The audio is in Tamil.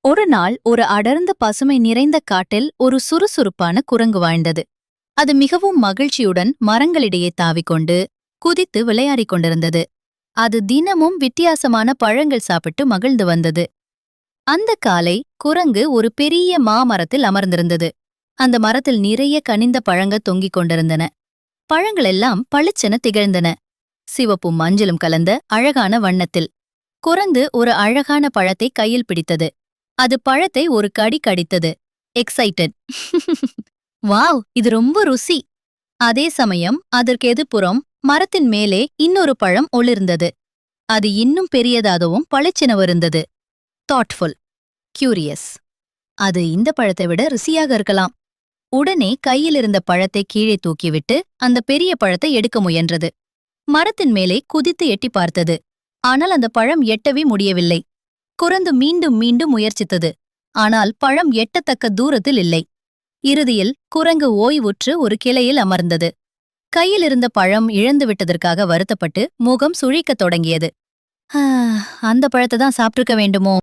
ஒரு நாள் ஒரு அடர்ந்த பசுமை நிறைந்த காட்டில் ஒரு சுறுசுறுப்பான குரங்கு வாழ்ந்தது. அது மிகவும் மகிழ்ச்சியுடன் மரங்களிடையே தாவிக்கொண்டு குதித்து விளையாடிக் கொண்டிருந்தது. அது தினமும் வித்தியாசமான பழங்கள் சாப்பிட்டு மகிழ்ந்து வந்தது. அந்த காலை குரங்கு ஒரு பெரிய மாமரத்தில் அமர்ந்திருந்தது. அந்த மரத்தில் நிறைய கனிந்த பழங்க தொங்கிக் கொண்டிருந்தன. பழங்களெல்லாம் பளிச்சென திகழ்ந்தன, சிவப்பும் மஞ்சளும் கலந்த அழகான வண்ணத்தில். குரங்கு ஒரு அழகான பழத்தை கையில் பிடித்தது. அது பழத்தை ஒரு கடி கடித்தது. எக்ஸைட்டட். வாவ், இது ரொம்ப ருசி! அதே சமயம் அதற்கு எதிர்ப்புறம் மரத்தின் மேலே இன்னொரு பழம் ஒளிர்ந்தது. அது இன்னும் பெரியதாகவும் பளிச்செனவிருந்தது. Thoughtful, curious. அது இந்த பழத்தை விட ருசியாக இருக்கலாம். உடனே கையில் இருந்த பழத்தை கீழே தூக்கிவிட்டு அந்த பெரிய பழத்தை எடுக்க முயன்றது. மரத்தின் மேலே குதித்து எட்டி பார்த்தது. ஆனால் அந்த பழம் எட்டவே முடியவில்லை. குரங்கு மீண்டும் மீண்டும் முயற்சித்தது. ஆனால் பழம் எட்டத்தக்க தூரத்தில் இல்லை. இறுதியில் குரங்கு ஓய்வுற்று ஒரு கிளையில் அமர்ந்தது. கையில் இருந்த பழம் இழந்து விட்டதற்காக வருத்தப்பட்டு முகம் சுழிக்கத் தொடங்கியது. அந்த பழத்தை தான் சாப்பிட்டிருக்க வேண்டுமோ